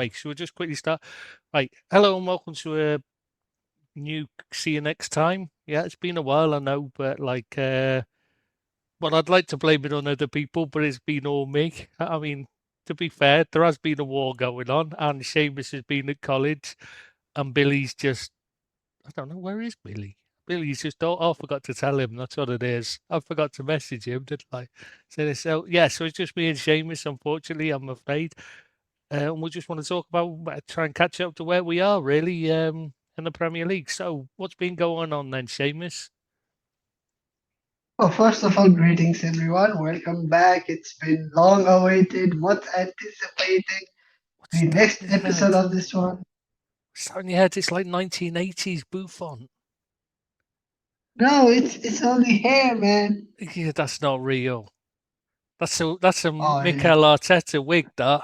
anyway, so we'll just quickly start. Right, hello and welcome to a new See You Next Time. Yeah, it's been a while, I know, but well, I'd like to blame it on other people, but it's been all me. I mean, to be fair, there has been a war going on, and Seamus has been at college, and Billy's just, I don't know, where is Billy? Billy's just, I forgot to tell him, that's what it is. I forgot to message him, didn't I? So, yeah, so it's just me and Seamus, unfortunately, I'm afraid. And we just want to talk about, try and catch up to where we are, really, in the Premier League. So, what's been going on then, Seamus? Well, first of all, greetings everyone. Welcome back. It's been long awaited, much anticipated. What's The that next in your episode head? of this one. What's that in your head? It's like 1980s Bouffant. No, it's only hair, man. Yeah, that's not real. That's a Oh, Mikel Arteta wig, that.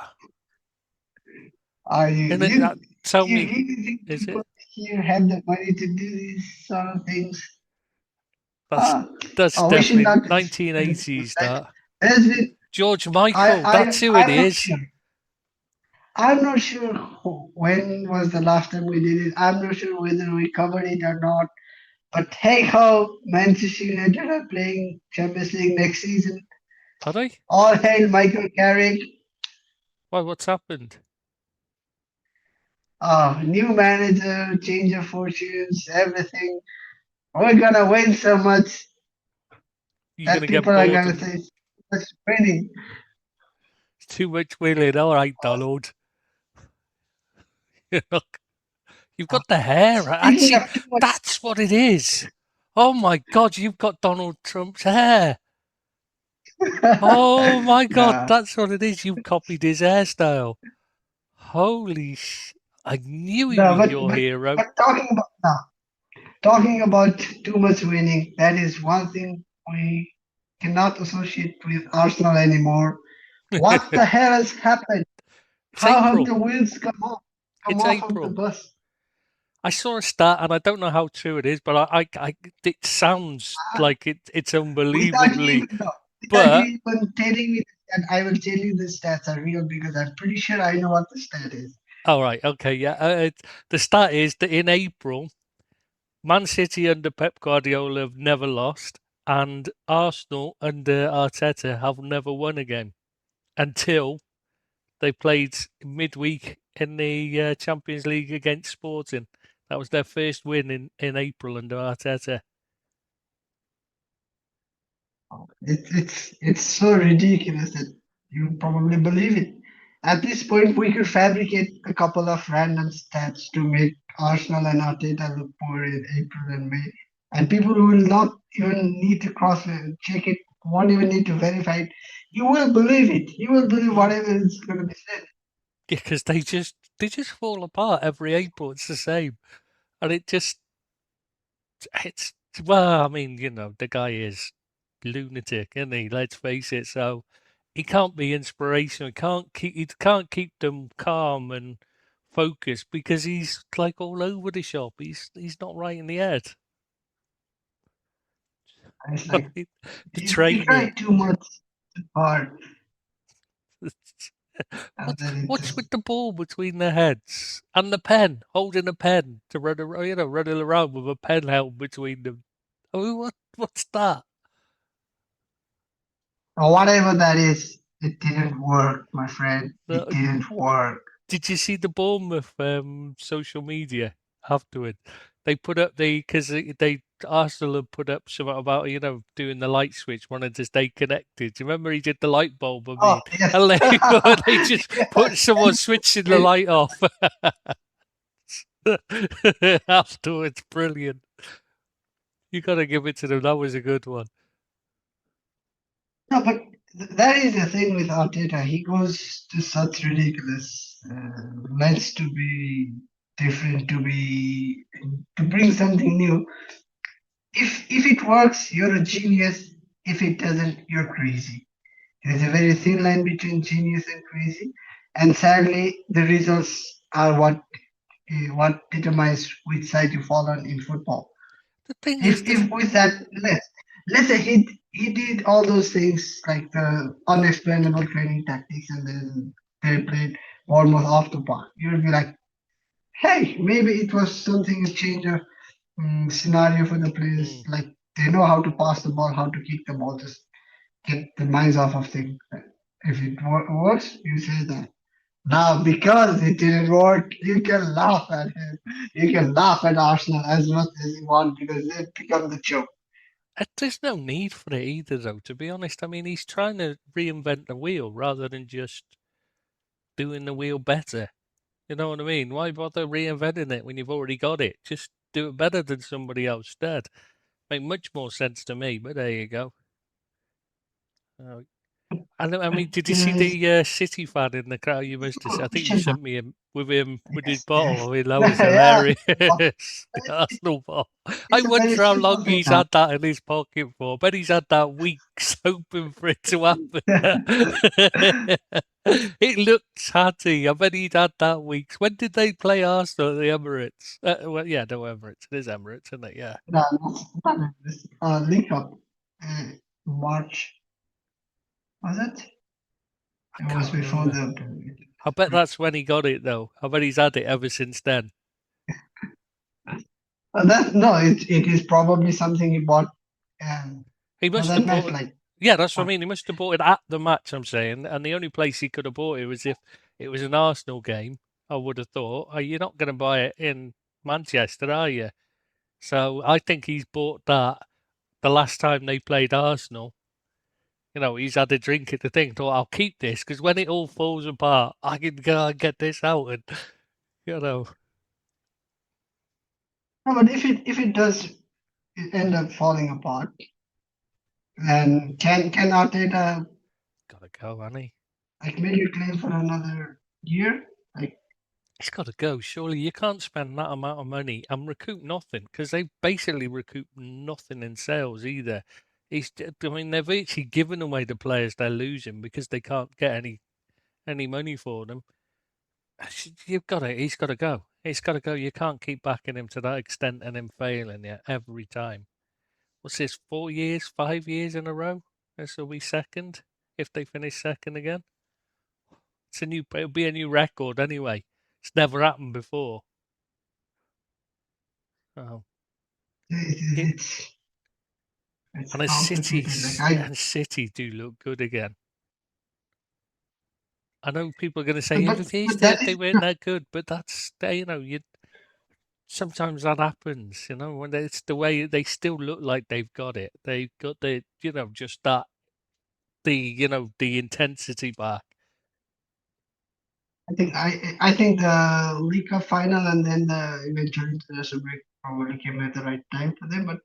are you Isn't it? you Tell you me, really think is people it? here have the money to do these sort of things? That's Ah, that's we should definitely not discuss 1980s, that. that. There's been, George Michael, that's who it I'm not is. sure. I'm not sure when was the last time we did it. I'm not sure whether we covered it or not. But hey ho, Manchester United are playing Champions League next season. Are they? All hail Michael Carrick. Why, what's happened? New manager, change of fortunes, everything. We're gonna win so much You're that gonna get people are bored gonna and say, "What's winning?" too much willing. All right, Donald. You've Uh, got the hair. speaking Actually, of too much, that's what it is. Oh my God, you've got Donald Trump's hair. Oh my God, nah, that's what it is. You've copied his hairstyle. Holy I knew he no, was your hero. but talking about too much winning, that is one thing we cannot associate with Arsenal anymore. What the hell has happened? It's How have April. the wheels come It's off of the April. bus? I saw a stat, and I don't know how true it is, but it sounds Ah, like it's without you unbelievably. even no, without But you even telling me that, I will tell you the stats are real because I'm pretty sure I know what the stat is. all right, okay, yeah. The stat is that in April, Man City under Pep Guardiola have never lost, and Arsenal under Arteta have never won again until they played midweek in the Champions League against Sporting. That was their first win in April under Arteta. It's so ridiculous that you probably believe it. At this point, we could fabricate a couple of random stats to make Arsenal and Arteta look poor in April and May, and people will not even need to cross check it, won't even need to verify it. You will believe it. You will believe Mm. whatever is going to be said. Yeah, because they just fall apart every April. It's the same, and it's well, I mean, the guy is lunatic, isn't he? Let's face it. So he can't be inspirational. He can't keep them calm and focused because he's like all over the shop. He's not right in the head. And it's like The you try training. too much hard, and What's then it what's just with the ball between their heads and the pen, holding a pen to running around with a pen held between them. I mean, what's that? or whatever that is. It didn't work, my friend. It Uh, didn't work. Did you see the Bournemouth social media afterward? They put up because they Arsenal had put up something about doing the light switch, wanted to stay connected. Do you remember he did the light bulb? I Oh mean, yes, and they just put someone switching the It- light off afterwards. Brilliant. You got to give it to them. That was a good one. no, but that is the thing with Arteta. He goes to such ridiculous lengths to be different, to bring something new. If it works, you're a genius. If it doesn't, you're crazy. There's a very thin line between genius and crazy, and sadly, the results are what determines which side you fall on in football. The thing is, If with that let's say he did all those things like the unexplainable training tactics and then they played almost off the park, you would be like, hey, maybe it was something a change of scenario for the players. Mm. Like they know how to pass the ball, how to kick the ball, just get the minds off of things. If it works, you say that. Now, because it didn't work, you can laugh at him. You can laugh at Arsenal as much as you want because they've become the joke. There's no need for it either, though, to be honest. I mean, he's trying to reinvent the wheel rather than just doing the wheel better. You know what I mean? Why bother reinventing it when you've already got it? Just do it better than somebody else did. Make much more sense to me, but there you go. Uh, I mean, did you see There is the City fan in the crowd? You must have. I think you question mark. sent me him with his Yes, bottle. I yes. mean, that was Yeah, hilarious. well, The Arsenal bottle. I it's a very wonder how long simple thing he's now. had that in his pocket for. I bet he's had that weeks hoping for it to happen. It looks hatty. I bet he'd had that weeks. When did they play Arsenal at the Emirates? Well, yeah, no Emirates. It is Emirates, isn't it? Yeah. No, not this. Link up. Uh, March, was it? I It was can't before remember. the. I bet that's when he got it, though. I bet he's had it ever since then. That no, it is probably something he bought He for must that have match. bought. Like, Yeah, that's what I uh, mean. He must have bought it at the match. I'm saying, and the only place he could have bought it was if it was an Arsenal game. I would have thought. You're not going to buy it in Manchester, are you? So I think he's bought that the last time they played Arsenal. You know, he's had a drink at the thing. Thought I'll keep this because when it all falls apart, I can go and get this out and you know, no, but if it does end up falling apart, then can Arteta gotta go, Annie. like make a claim for another year? Like, It's got to go. Surely you can't spend that amount of money and recoup nothing because they've basically recouped nothing in sales either. I mean, they've actually given away the players they're losing because they can't get any money for them. You've got to. He's got to go. He's got to go. You can't keep backing him to that extent and him failing you every time. What's this? 4 years, 5 years in a row? This will be second if they finish second again. It'll be a new record anyway. It's never happened before. Oh. it, It, it's and complicated. Like I City do look good again. I know people are going to say but if he's but there, that they is weren't that good, but that's you sometimes that happens. You know when it's the way they still look like they've got it. They've got just that the intensity back. I think the League Cup final and then the eventual international break probably came at the right time for them. But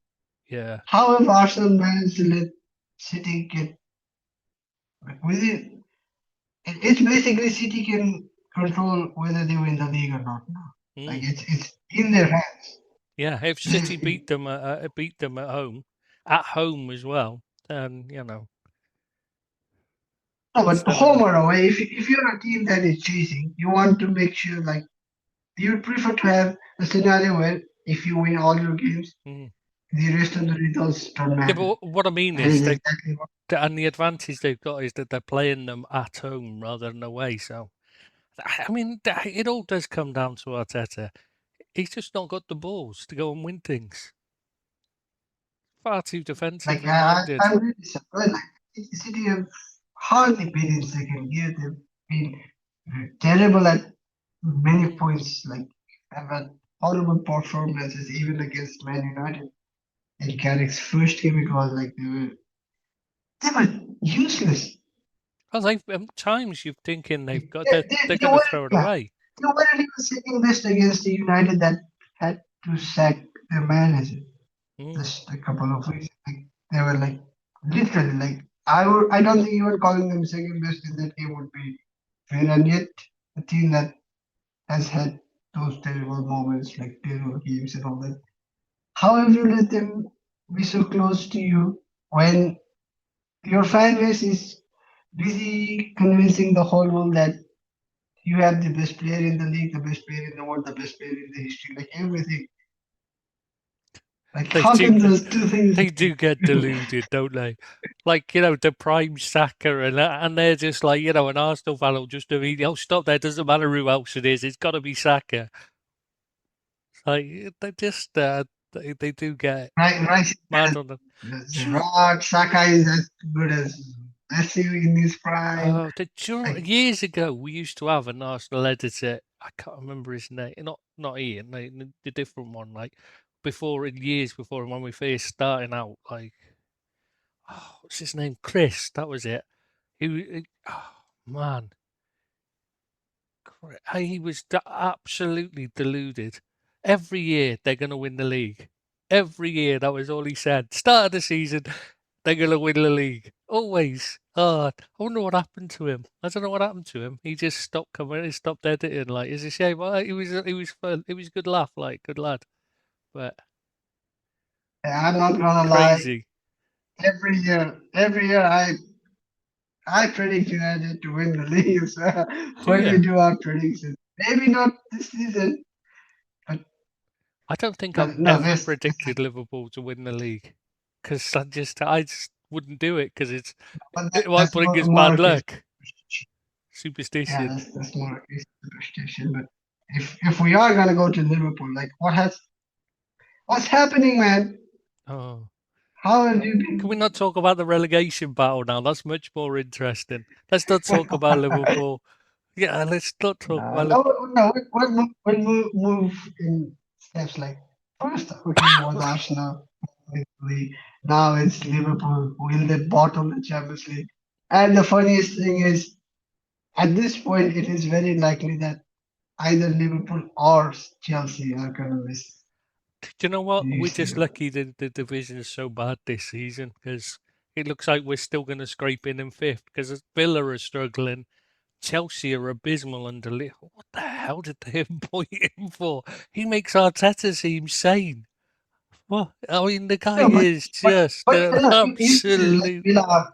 Yeah. however, Arsenal managed to let City get like, within. It's basically City can control whether they win the league or not now. Like Mm. it's in their hands. Yeah, if City They, beat them at home as well, then no, but instead of home or away, if you're a team that is chasing, you want to make sure like you would prefer to have a scenario where if you win all your games, mm. the rest of the results don't Yeah, matter. but what I mean That is is exactly what and the advantage they've got is that they're playing them at home rather than away. So I mean, it all does come down to Arteta. He's just not got the balls to go and win things. Far too like defensively minded. I'm really surprised. Like City have hardly been in second gear. They've been terrible at many Mm. points. Like have had horrible performances even against Man United. In Carrick's first game, it was like they were useless. Well, they've times you're thinking They, they're they going to weren't, throw it yeah, away. they weren't even second best against the United that had to sack their manager Mm. just a couple of weeks. Like they were like literally like I don't think even calling them second best in that game would be fair. And yet a team that has had those terrible moments, like terrible games and all that. How have you let them be so close to you when your fan base is busy convincing the whole world that you have the best player in the league, the best player in the world, the best player in the history, like everything. Like, They how do can get, those two things they do get be true? deluded, don't they? Like, the prime Saka, and they're just like, an Arsenal fan will just immediately, oh, stop there, doesn't matter who else it is, it's got to be Saka. Like, they just, they do get Right, mad on them. Sure. Gerard Saka is as good as Messi in his prime. Oh, Like, years ago, we used to have an Arsenal editor. I can't remember his name. Not Ian, the different one. Like years before when we first starting out. Like, oh, what's his name? Chris. That was it. Oh man, he was absolutely deluded. Every year they're going to win the league. Every year that was all he said. Start of the season, they're going to win the league. Always. Oh, I wonder what happened to him. I don't know what happened to him. He just stopped coming. He stopped editing. Like, it's a shame. He was fun. He was a good laugh. Like, good lad. But I'm not gonna lie. crazy. Every year, I predict United to win the league. So Do when we you? do our predictions, maybe not this season, but I don't think no, I've no, ever this predicted Liverpool to win the league because I just wouldn't do it because but it might that's bring us more bad a case. luck. Yeah, Superstition. that's more a case of superstition. But if we are gonna go to Liverpool, like what's happening, man? Oh. How have you Can we been? not talk about the relegation battle now? That's much more interesting. Let's not talk about Liverpool. Yeah, let's not talk No, about no, Liverpool. no. We'll move in steps. Like first, okay, was Arsenal with the league. Now it's Liverpool. Will they bottom the Champions League? And the funniest thing is, at this point, it is very likely that either Liverpool or Chelsea are gonna miss Do you know what? We're this just year. lucky the division is so bad this season because it looks like we're still going to scrape in fifth because Villa are struggling. Chelsea are abysmal under What the hell did they appoint him for? He makes Arteta seem sane. Well, I mean, the guy No, is just an no, you say like absolute. Villa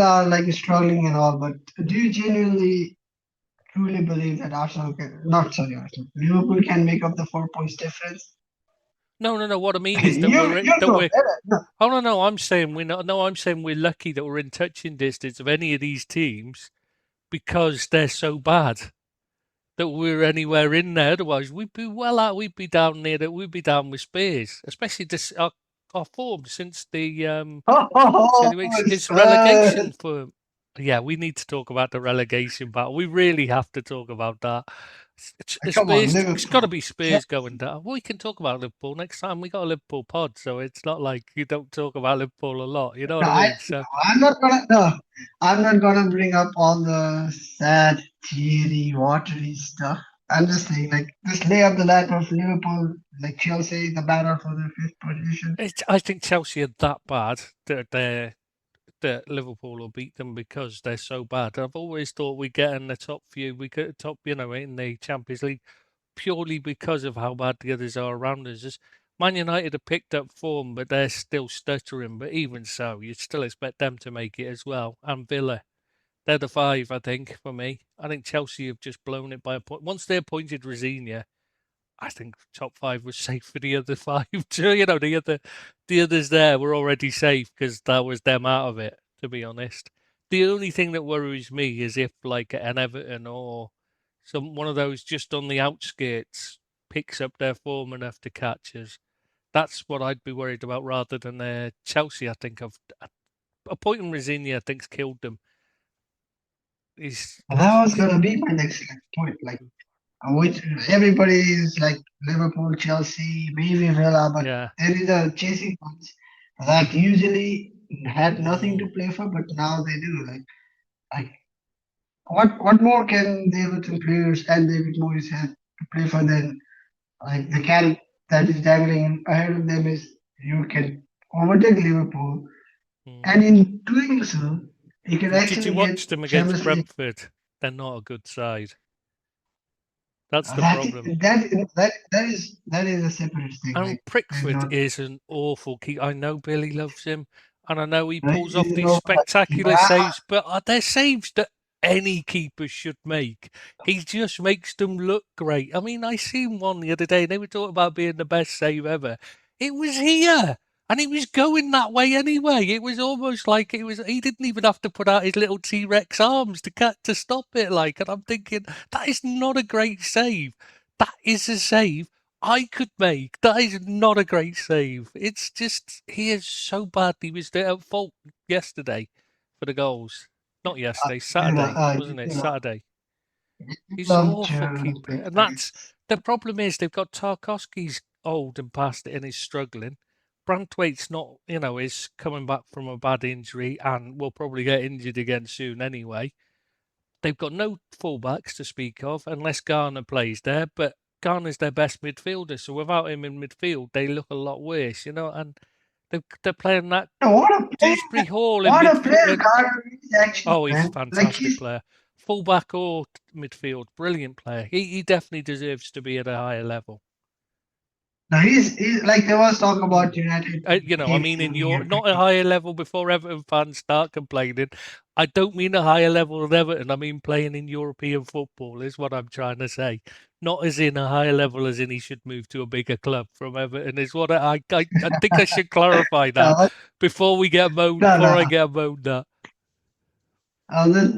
are like struggling and all, but do you genuinely truly believe that Arsenal can, not sorry, Arsenal, Liverpool can make up the 4 points difference? No, no, no. What I mean is that you you know better. No, Oh no, no. I'm saying we're not. No, I'm saying we're lucky that we're in touching distance of any of these teams because they're so bad that we're anywhere in there. Otherwise, we'd be well out. We'd be down near that. We'd be down with Spears, especially this our form since the so oh, it's Spurs. relegation for. Yeah, we need to talk about the relegation battle. We really have to talk about that. Come on, It's got to Liverpool. be Spears going down. Well, we can talk about Liverpool next time. We got a Liverpool pod, so it's not like you don't talk about Liverpool a lot. You know what No, I mean? no, So I'm not gonna. No, I'm not gonna bring up all the sad, teary, watery stuff. I'm just saying, like, just lay up the ladder of Liverpool, like Chelsea, the battle for the fifth position. I think Chelsea are that bad that Liverpool will beat them because they're so bad. I've always thought we get in the top few, we get top, in the Champions League purely because of how bad the others are around us. Man United have picked up form, but they're still stuttering. But even so, you'd still expect them to make it as well. And Villa, they're the five, I think, for me. I think Chelsea have just blown it by a point. Once they appointed Rosina, I think top five was safe for the other five too. The others there were already safe because that was them out of it. To be honest, the only thing that worries me is if like an Everton or one of those just on the outskirts picks up their form enough to catch us. That's what I'd be worried about rather than Chelsea. I think of appointing Rosini. I think's killed them. And that was He's gonna be my next point. Like, which everybody is like Liverpool, Chelsea, maybe Villa, but yeah. there is a chasing ones that usually had nothing Mm, to play for, but now they do. Like what more can the Everton players and David Moyes have to play for than like the carrot that is dangling ahead of them is you can overtake Liverpool, and mm. in doing so, you can Did you actually get watch them against Champions League. Brentford? They're not a good side. That's the That problem. is that is a separate thing. And Like there's Prickford not is an awful keeper. I know Billy loves him, and I know he pulls off you these know like, spectacular saves, but they're saves that any keeper should make. He just makes them look great. I mean, I seen one the other day, and they were talking about being the best save ever. It was here. And he was going that way anyway. It was almost like it was. He didn't even have to put out his little T Rex arms to stop it. Like, and I'm thinking that is not a great save. That is a save I could make. That is not a great save. It's just he is so bad. He was there at fault yesterday for the goals. Not yesterday, Saturday, wasn't it? You know, Saturday. you He's an love awful to keeper, make and that's nice. the problem. Is they've got Tarkovsky's old and past it and is struggling. Brantwaite's not, is coming back from a bad injury and will probably get injured again soon anyway. They've got no fullbacks to speak of unless Garner plays there, but Garner's their best midfielder, so without him in midfield, they look a lot worse, and they're playing that No, Dewsbury Hall in what a midfield. player Carter is actually, Oh, he's a man. Like fantastic player. Fullback or midfield, brilliant player. He definitely deserves to be at a higher level. no, he's like there was talk Mm. about United I him mean, in being your a not a pretty. higher level before Everton fans start complaining. I don't mean a higher level than Everton. I mean playing in European football is what I'm trying to say. Not as in a higher level as in he should move to a bigger club from Everton is what I think I should clarify that No, before we get no, before no. I get moaned at.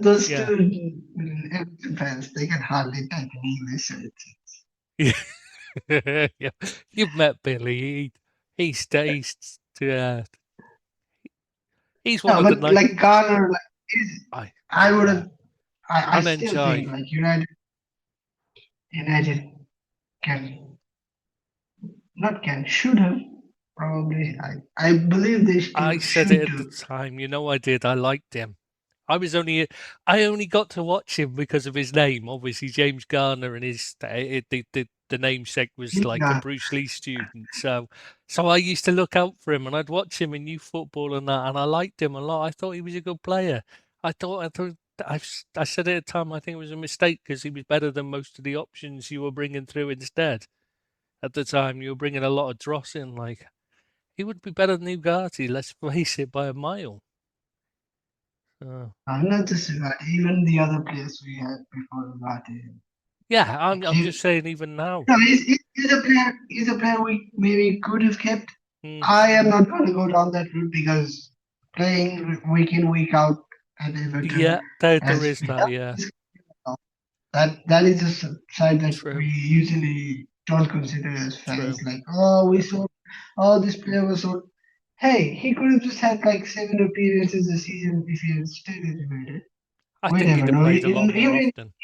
Those Yeah. two Everton fans, they can hardly type in English. So Yeah. You've met Billy. Uh, he's one no, of the but night. like Garner, like I Good would player. have. I And still Enjoy. think like United can not can should have probably. I believe they I still said it should at the do. time. I did. I liked him. I only got to watch him because of his name. Obviously, James Garner and the namesake was like a Yeah, Bruce Lee student. So I used to look out for him and I'd watch him in youth football and that, and I liked him a lot. I thought he was a good player. I said it at the time. I think it was a mistake because he was better than most of the options you were bringing through instead. At the time, you were bringing a lot of dross in. Like he would be better than Ugarte. Let's face it, by a mile. Uh, I'm not just about even the other players we had before that. yeah, I'm He, just saying even now. no, he's a player. He's a player we maybe could have kept. Mm, I am not going to go down that route because playing week in week out at Everton yeah, there has is that. Yeah, that is a side that we true, usually don't consider as fans. true. Like, oh, we saw, oh, this player was so. Hey, he could have just had like 7 appearances a season if he had stayed at United. I We think he'd never have know. played a lot more often.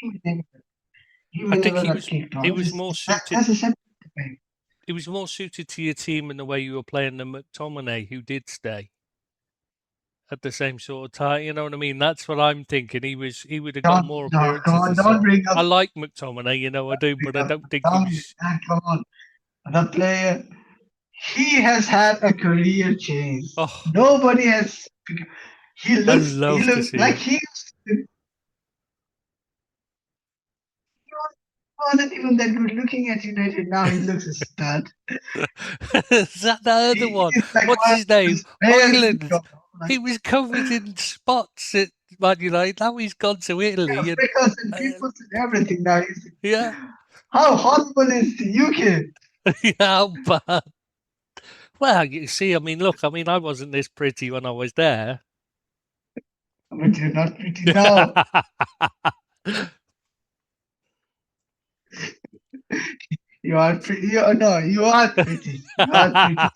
He I will think never got kicked he off. was more suited. That's a separate debate. He was more suited to your team in the way you were playing than McTominay, who did stay at the same sort of time. You know what I mean? That's what I'm thinking. He would have got Don't, more no, come appearances on, as don't a. bring I up, like McTominay, I do, but I don't think he don't, was. come on. The player, he has had a career change. Oh, Nobody has. I He love to looks see like it. he wasn't even that good looking at United. Now he looks a stud. Is that the other He one? is like What's one of his name? those players you Hoyland. go, like He was covered in spots at Man United. Now he's gone to Italy and Africans and uh, peoples and everything. Now yeah, how horrible is the UK? yeah, how bad. Well, you see, I mean, look, I mean, I wasn't this pretty when I was there. But you're not pretty now. You are pretty. You, no, you are pretty. You are pretty.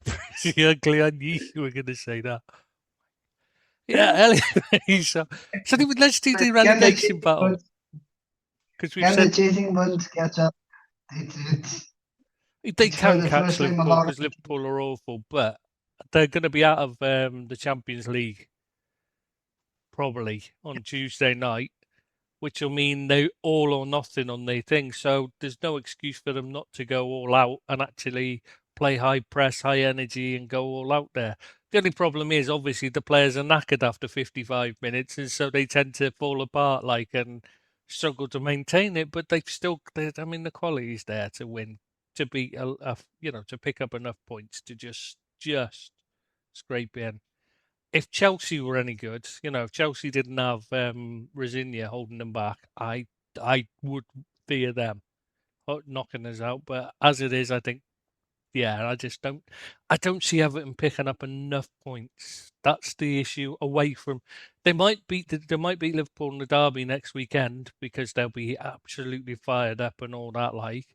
Pretty ugly. I knew you were going to say that. Yeah, anyway, let's do the Can the relegation chasing battle birds? because we've Can the said chasing birds catch up? It's it's they it's for can the catch first time a Liverpool lot of because Liverpool are awful, but they're going to be out of the Champions League probably on Tuesday night, which will mean they all or nothing on their thing. So there's no excuse for them not to go all out and actually play high press, high energy, and go all out there. The only problem is obviously the players are knackered after 55 minutes, and so they tend to fall apart and struggle to maintain it. But I mean, the quality is there to win, to be to pick up enough points to just scrape in. If Chelsea were any good, if Chelsea didn't have Rosinia holding them back, I would fear them knocking us out. But as it is, I think Yeah, I don't see Everton picking up enough points. That's the issue away from they might beat Liverpool in the derby next weekend because they'll be absolutely fired up and all that like.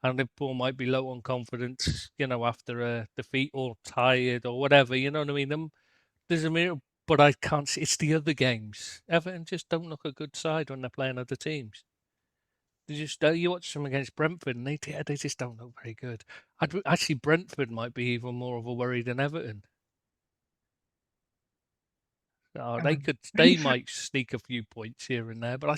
And Liverpool might be low on confidence, after a defeat or tired or whatever, you know what I mean? There's a mirror, but I can't see it's the other games. Everton just don't look a good side when they're playing other teams. They just you watch them against Brentford, and they just don't look very good. Actually, Brentford might be even more of a worry than Everton. Yeah, but They Brentford, might sneak a few points here and there, but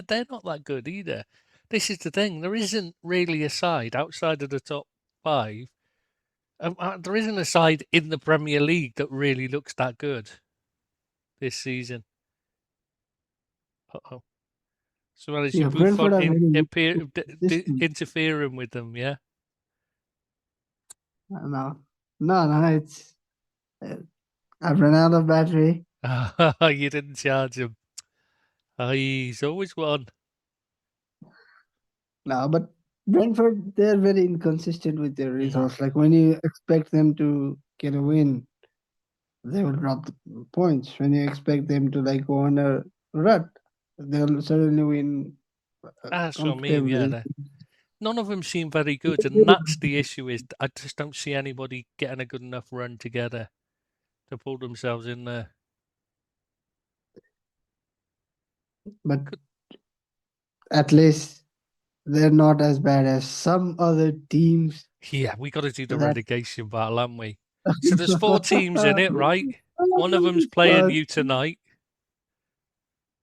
they're not that good either. This is the thing. There isn't really a side outside of the top five. There isn't a side in the Premier League that really looks that good this season. Uh-oh. So well, is your yeah, Brentford Bouffant are very consistent. interfering with them? Yeah. No, no, it's uh, I've run out of battery. You didn't charge him. He's always one. No, but Brentford, they're very inconsistent with their Mm. results. Like when you expect them to get a win, they will drop the points. When you expect them to like go on a rut, they'll suddenly win That's what I mean. Yeah, comfortably. none of them seem very good, and that's the issue. Is I just don't see anybody getting a good enough run together to pull themselves in there. But Could, at least they're not as bad as some other teams yeah, we got to do the that relegation battle, haven't we? So there's four teams in it, right? One of them's playing But you tonight.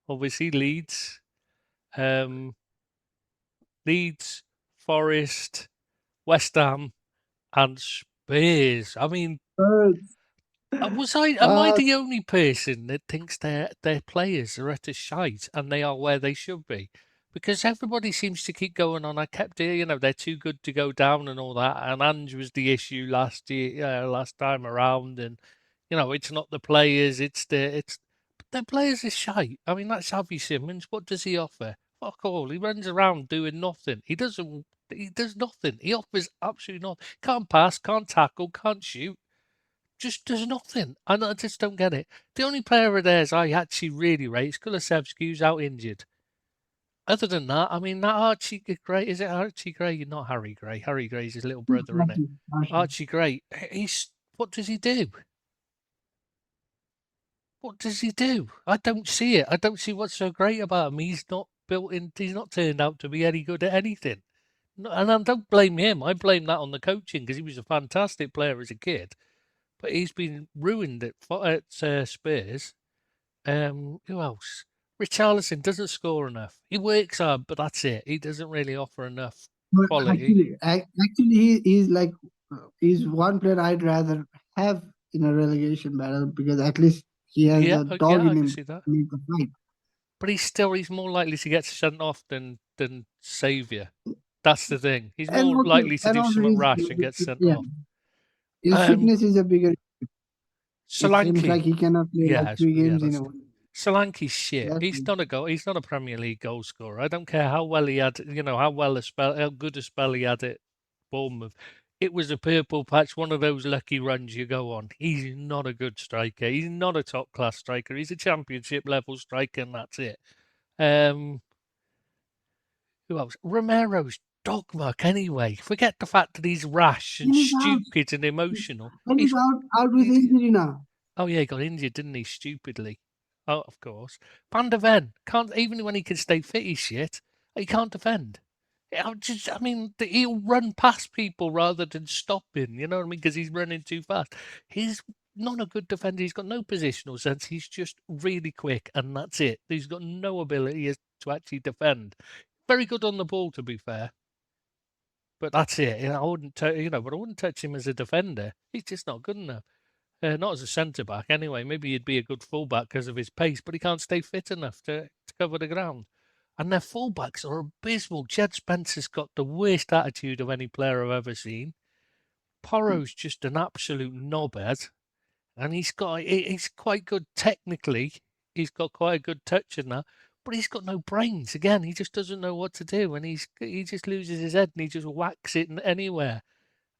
Obviously, um, Leeds, Forest, West Ham, and Spurs. I mean, am I uh, the only person that thinks their players are at a shite and they are where they should be? Because everybody seems to keep going on. I kept hearing, they're too good to go down and all that. And Ange was the issue last time around. And it's not the players, but their players are shite. I mean, that's Javi Simmons. What does he offer? Fuck all. He runs around doing nothing. He doesn't. He does nothing. He offers absolutely nothing. Can't pass. Can't tackle. Can't shoot, just does nothing. And I just don't get it. The only player of theirs I actually really rate is Kulusevski, who's out injured. Other than that, I mean, that Archie Gray, is it Archie Gray? Not Harry Gray. Harry Gray's his little brother, isn't it? Archie Gray. What does he do? What does he do? I don't see it. I don't see what's so great about him. He's not turned out to be any good at anything. And I don't blame him. I blame that on the coaching because he was a fantastic player as a kid, but he's been ruined at Spurs. Who else? Richarlison doesn't score enough. He works hard, but that's it. He doesn't really offer enough but quality. actually, he's like he's one player I'd rather have in a relegation battle because at least he has Yeah, the dog yeah, in I can him see that. to make the fight. But he's more likely to get sent off than Saviour. That's the thing. He's more likely to And do also something rash and get sent yeah, off. his Um, fitness is a bigger. It seems like Solanke, he cannot play like three yeah, games in that's a it. week. Solanke's shit. That's He's not a Premier League goal scorer. I don't care how well he had, how well how good a spell he had at Bournemouth. It was a purple patch, one of those lucky runs you go on. He's not a good striker. He's not a top class striker. He's a championship level striker, and that's it. Um, who else? Romero's dogmuck anyway. Forget the fact that he's rash and and he's out. stupid and emotional. And he's out with He, injury now. Oh yeah, he got injured, didn't he? Stupidly. Oh, of course. Van der Ven can't even when he can stay fit. He's shit. He can't defend. I mean, he'll run past people rather than stopping. You know what I mean? Because he's running too fast. He's not a good defender. He's got no positional sense. He's just really quick, and that's it. He's got no ability to actually defend. Very good on the ball, to be fair, but that's it. I wouldn't, but I wouldn't touch him as a defender. He's just not good enough. Not as a centre back, anyway. Maybe he'd be a good fullback because of his pace, but he can't stay fit enough to cover the ground. And their fullbacks are abysmal. Jed Spencer's got the worst attitude of any player I've ever seen. Porro's just an absolute knobhead, and he's quite good technically. He's got quite a good touch in that, but he's got no brains. Again, he just doesn't know what to do, and he just loses his head and he just whacks it anywhere.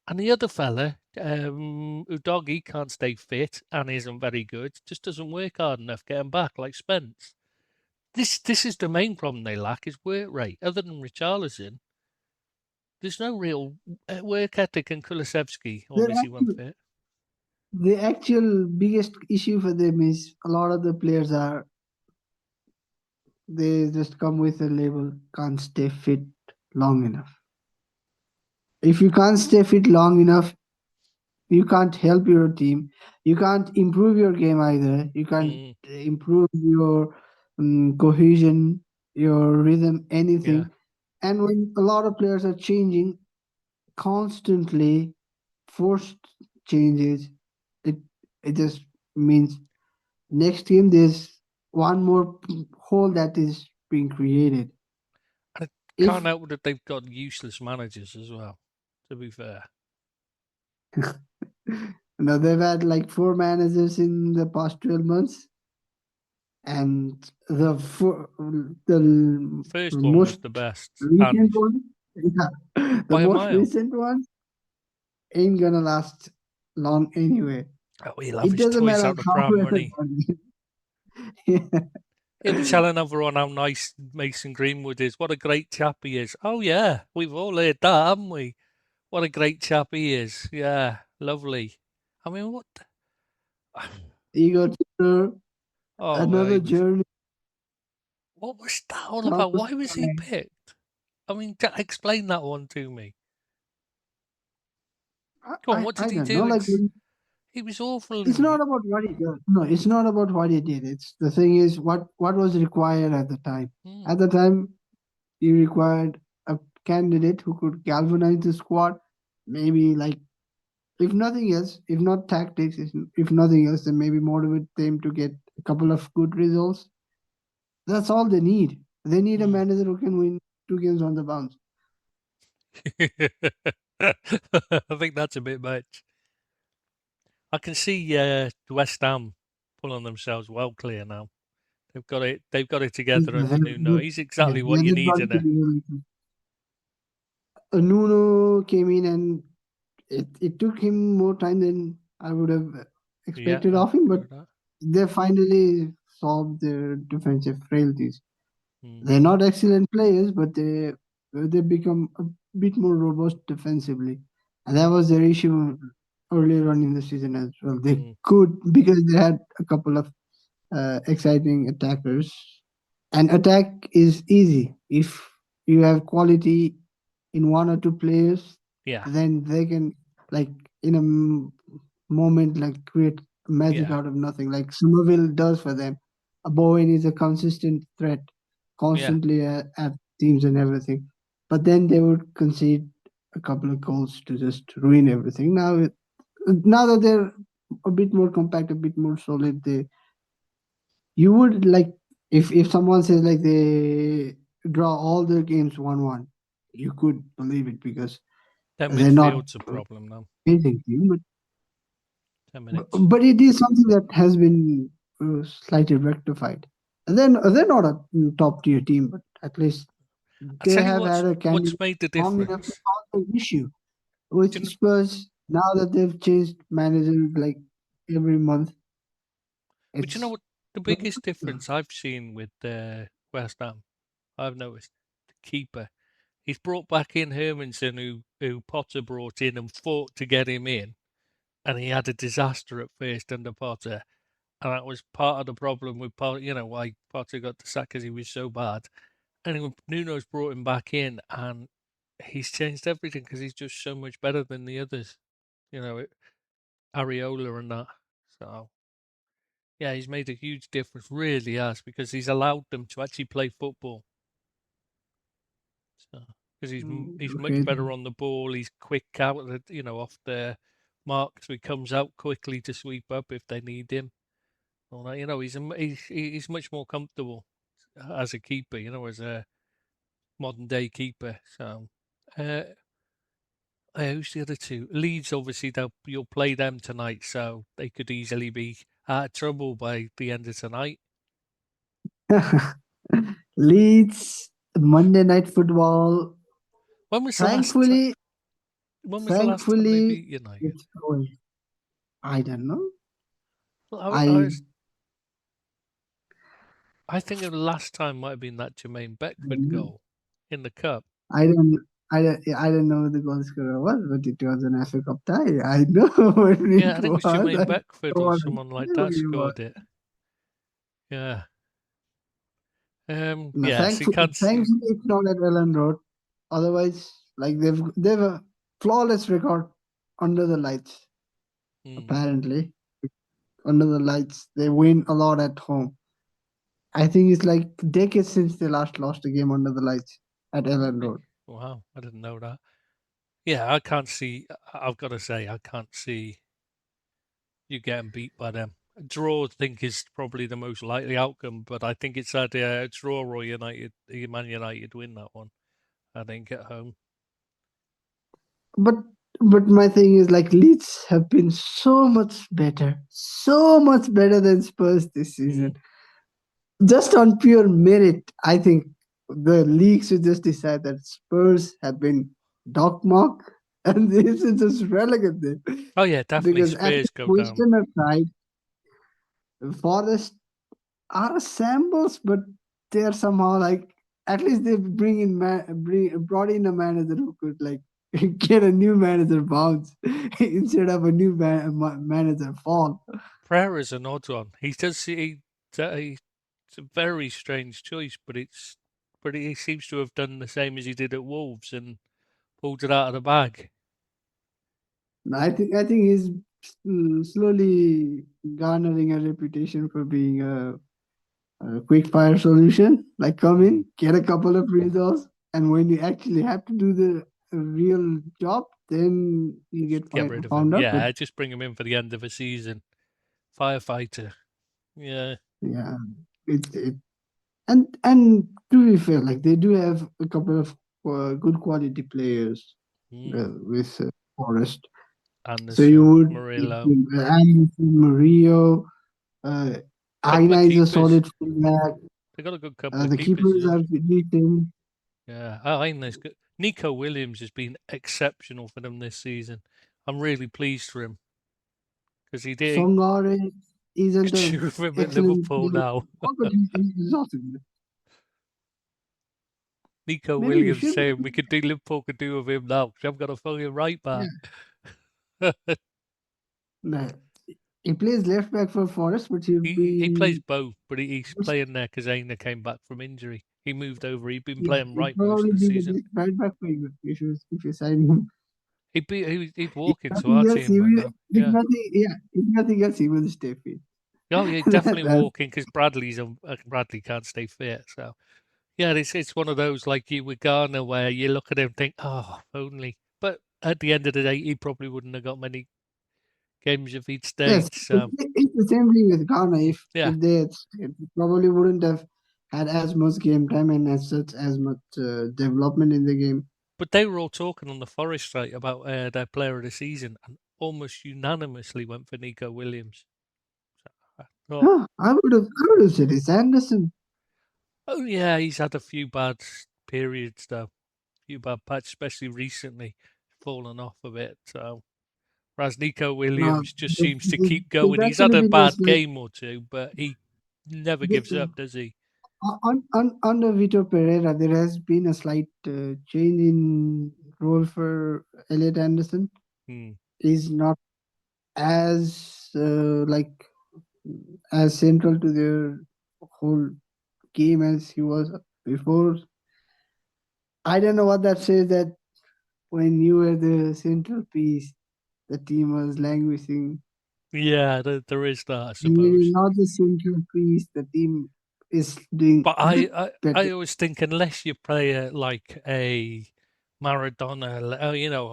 And the other fella, Udogi, can't stay fit and isn't very good. Just doesn't work hard enough getting back like Spence. This is the main problem they lack is work rate. Other than Richarlison, there's no real work ethic, and Kulusevski The obviously won't actual, fit. the actual biggest issue for them is a lot of the players are they just come with a label can't stay fit long enough. If you can't stay fit long enough, you can't help your team. You can't improve your game either. You can't Mm, improve your cohesion, your rhythm, yeah, anything. And when a lot of players are changing constantly, forced changes, it it just means next game there's one more hole that is being created. and I can't If help that they've got useless managers as well. To be fair, they've had like four managers in the past 12 months, and the first one was most the best, recent and one, yeah, the by a most mile. recent one ain't gonna last long anyway. Oh, he'll have It his doesn't toys matter out of how prime well money. done. Yeah. He'll be telling everyone how nice Mason Greenwood is. What a great chap he is. Oh yeah, we've all heard that, haven't we? What a great chap he is. Yeah, lovely. I mean, what? Ego to Oh well, another he was. journey. What was that all about? Thomas Why was he Tuchel. picked? I mean, explain that one to me. I, Come on, I what did I he don't know. do? Like He was awful, it's and not about what he does. No, it's not about what he did. It's the thing is what was required at the time. hmm, At the time, you required a candidate who could galvanize the squad. Maybe like if nothing else, if not tactics, if nothing else, then maybe motivate them to get a couple of good results. That's all they need. They need a hmm. manager who can win two games on the bounce. I think that's a bit much. I can see West Ham pulling themselves well clear now. They've got it. They've got it together They, under Nuno. He's yeah, exactly what you they've need got in to a. be really good. Nuno came in and it took him more time than I would have Yeah, expected I of him, agree but with that. they finally solved their defensive frailties. Hmm, They're not excellent players, but they become a bit more robust defensively, and that hmm, was their issue earlier on in the season as well. They hmm. could because they had a couple of exciting attackers. And attack is easy if you have quality in one or two players, Yeah, then they can like in a moment like create magic yeah, out of nothing, like Somerville does for them. A Bowen is a consistent threat, yeah, constantly at teams and everything. But then they would concede a couple of goals to just ruin everything. Now that they're a bit more compact, a bit more solid, they you would like if someone says like they draw all their games 1-1, you could believe it because their they're not midfield's a problem now. amazing team, 10 minutes. but it is something that has been slightly rectified. And then they're not a top tier team, but at least I they tell you have had a what's candidate made the long enough to difference. solve the issue with Do you know, Spurs. Now that they've changed manager like every month, but you know it's what the biggest difference I've seen with West Ham? I've noticed the keeper. He's brought back in Hermanson, who Potter brought in and fought to get him in, and he had a disaster at first under Potter, and that was part of the problem with Potter. You know why Potter got the sack because he was so bad. And Nuno's brought him back in, and he's changed everything because he's just so much better than the others. You know, Areola and that. So yeah, he's made a huge difference. Really has because he's allowed them to actually play football. So because he's much okay. better on the ball. He's quick out of off the mark, so he comes out quickly to sweep up if they need him. All that, he's much more comfortable as a keeper. As a modern day keeper. So. Uh, who's the other two? Leeds, obviously, you'll play them tonight, so they could easily be out of trouble by the end of tonight. Leeds, Monday Night Football. When was the last? Thankfully, When was the last time they Thankfully, beat United? it's going. I don't know. Well, I I think the last time might have been that Jermaine Beckford don't know. goal in the cup. I don't. I don't know who the goal scorer was, but it was an FA Cup tie. I know when Yeah, it I think it was was. Jermaine I Beckford don't or want to someone like say who that he was. scored it. Yeah. No, Yeah, so you can't see. thankfully it's not at Ellen Road. Otherwise, like they've a flawless record under the lights. Hmm. Apparently, under the lights, they win a lot at home. I think it's like decades since they last lost a game under the lights at Ellen Really? Road. Wow, I didn't know that. Yeah, I can't see. I've got to say, I can't see you getting beat by them. A draw, I think, is probably the most likely outcome, but I think it's either a draw or Man United win that one. I think at home. But my thing is like Leeds have been so much better than Spurs this Mm. season. Just on pure merit, I think the league should just decide that Spurs have been dogmark and they should just relegate them. Oh yeah, definitely. Because at Spurs least go down. Western side, Forest are a shambles, but they are somehow like at least they brought in a manager who could like get a new manager bounce instead of a new manager fall. Pereira's an odd one. It's a very strange choice, but he seems to have done the same as he did at Wolves and pulled it out of the bag. I think he's slowly garnering a reputation for being a quick fire solution. Like come Mm. in, get a couple of results, and when you actually have to do the real job, then you Just get get rid of him. found up. But Yeah, just bring him in for the end of a season. Firefighter. Yeah. yeah, it and to be fair, like they do have a couple of good quality players Mm. with Forest. So you Anderson, would Murillo. Anderson, Murillo, uh, Couple of Aina is a keepers. solid fullback. They got a good couple of The keepers as keepers well. are decent. Yeah. Oh, Ainley's good. Nico Williams has been exceptional for them this season. I'm really pleased for him because he did. Songare isn't Could a you with him at excellent Liverpool player, now? but he's also good. Nico Maybe you Williams should. saying Liverpool could do with him now because I've got a fucking right Yeah. back. Nah, he plays left back for Forest, but he'll He plays be both, but he's playing there because Aina came back from injury. He moved over. He'd been yeah, playing he'll right most probably of the be the season. next right back for you if you sign him. He'd If walk into nothing our else, team he right will. now. Yeah. If nothing else, he will stay fit. Oh, yeah, definitely That, walking because Bradley can't stay fit. So yeah, it's one of those like you with Garner where you look at him and think, oh, if only. But at the end of the day, he probably wouldn't have got many games if he'd yes, stayed. So it's the same thing with Ghana. yeah, If they had stayed, they probably wouldn't have had as much game time and as such as much development in the game. but they were all talking on the Forest site about their player of the season and almost unanimously went for Nico Williams. So I thought, Huh, I would have said it's Anderson. oh yeah, he's had a few bad periods though, few bad patches, especially recently, fallen off a bit. So whereas Nico No, Williams just seems to keep there's going. He's had actually a been a bad slight game or two, but he never the, gives up, does he? under Vitor Pereira. There has been a slight change in role for Elliot Anderson. Hmm. He's not as as central to their whole game as he was before. I don't know what that says that when you were the central piece, the team was languishing. Yeah, there is that, I When you're suppose. not the central piece, the team is doing But a bit I better. always think unless you play it like a Maradona,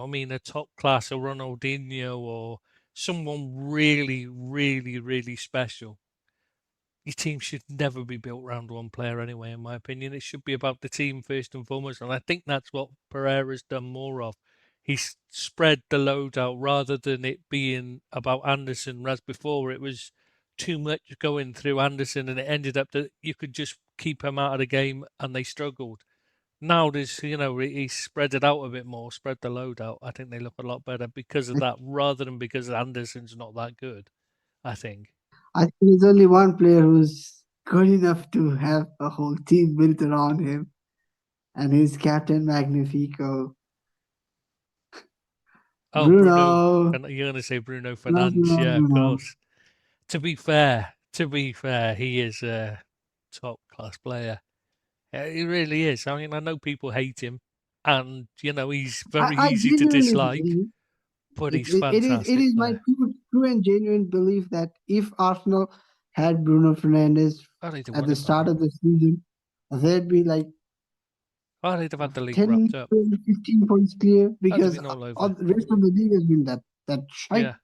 I mean, a top class, a Ronaldinho, or someone really, really, really special, your team should never be built around one player anyway, in my opinion. It should be about the team first and foremost. And I think that's what Pereira's done more of. He's spread the load out rather than it being about Anderson, whereas before it was too much going through Anderson and it ended up that you could just keep him out of the game and they struggled. Now there's, he's spread it out a bit more, spread the load out. I think they look a lot better because of I, that, rather than because Anderson's not that good. I think. I think there's only one player who's good enough to have a whole team built around him, and he's Captain Magnifico, Oh, Bruno, Bruno. you're going to say Bruno Love, Fernandes? love Yeah, of Bruno. course. To be fair, he is a top class player. He really is. I mean, I know people hate him, and he's very I easy to genuinely dislike, believe but it, he's it fantastic is my player. true and genuine belief that if Arsenal had Bruno Fernandes Oh, they'd have at won the it by start now. of the season, they'd be like Oh, they'd have had the league 10, wrapped up. 12, 15 points clear That'd have because been all all over. the rest of the league has been that shite. Yeah.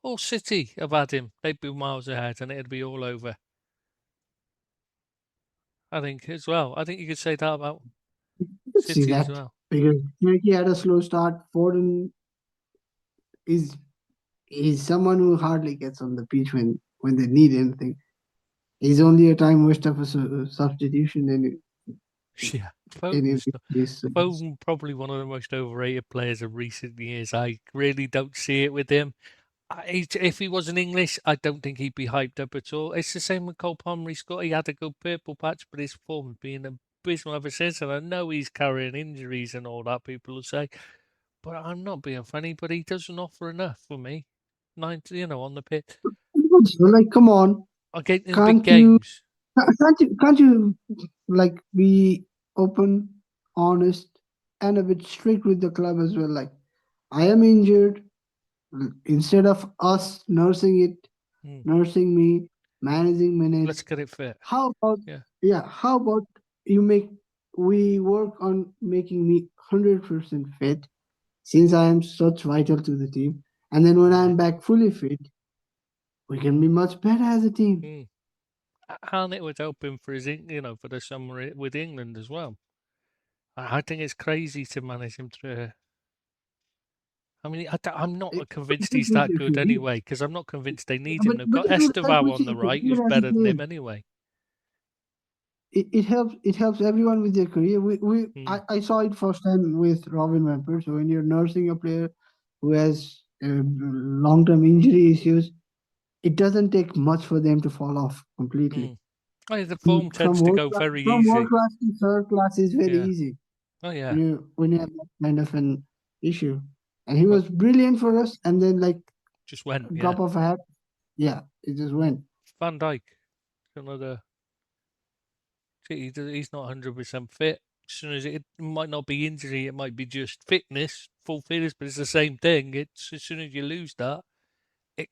All City have had him. They'd be miles ahead, and it'd be all over. I think as well. I think you could say that about You could see City as that well. because Turkey had a slow start. Foden is someone who hardly gets on the pitch when they need anything. He's only a time waste of a substitution Yeah, in any Foden's not, case. Foden probably one of the most overrated players of recent years. I really don't see it with him. If he wasn't English, I don't think he'd be hyped up at all. It's the same with Cole Palmer. He had a good purple patch, but his form has been abysmal ever since. And I know he's carrying injuries and all that, people will say. But I'm not being funny, but he doesn't offer enough for me. 90, on the pit. So, like, come on, I get in big can't you games. can't you like be open, honest, and a bit strict with the club as well? Like, I am injured. Instead of us nursing it, Hmm. nursing me, managing Let's minutes, get it fit. how about Yeah. how about you make we work on making me 100% fit since I am such vital to the team, and then when Yeah. I'm back fully fit, we can be much better as a team. Hmm. And it would help him for for the summer with England as well. I think it's crazy to manage him through. I mean, I'm not It convinced helps he's with that your good career, anyway, because I'm not convinced they need him. but They've got it will help Estevao with on the your right, who's career as a better than player. him anyway. It helps everyone with their career. Hmm. I saw it firsthand with Robin van Persie. So when you're nursing a player who has long-term injury issues, it doesn't take much for them to fall off Hmm. completely. Oh, yeah, the form From tends to go very world easy. class to third class is very Yeah. easy Oh, yeah. when you have that kind of an issue. And he Well, was brilliant for us. And then like just went. a Yeah. drop of a hat, yeah, it just went. Van Dijk, another. He's not 100% fit. As soon as it might not be injury, it might be just fitness, full fitness, but it's the same thing. It's as soon as you lose that, it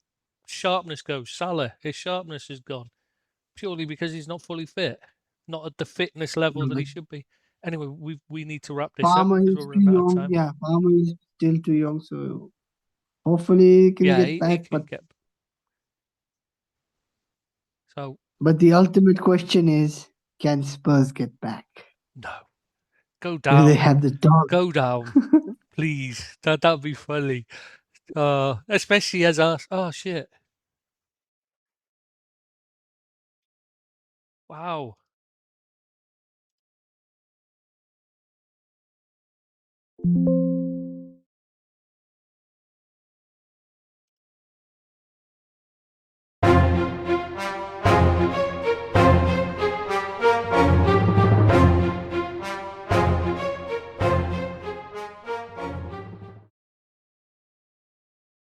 sharpness goes. Salah, his sharpness is gone purely because he's not fully fit, not at the fitness level that he should be. Anyway, we need to wrap this up Palmer because is we're too running out of young. time. Yeah, Palmer is still too young. So hopefully he can Yeah, get he back. can get. So But the ultimate question is, can Spurs get back? no, go Do they down, have the dog? go down, please. That'd be funny. Especially as us. Oh shit! Wow.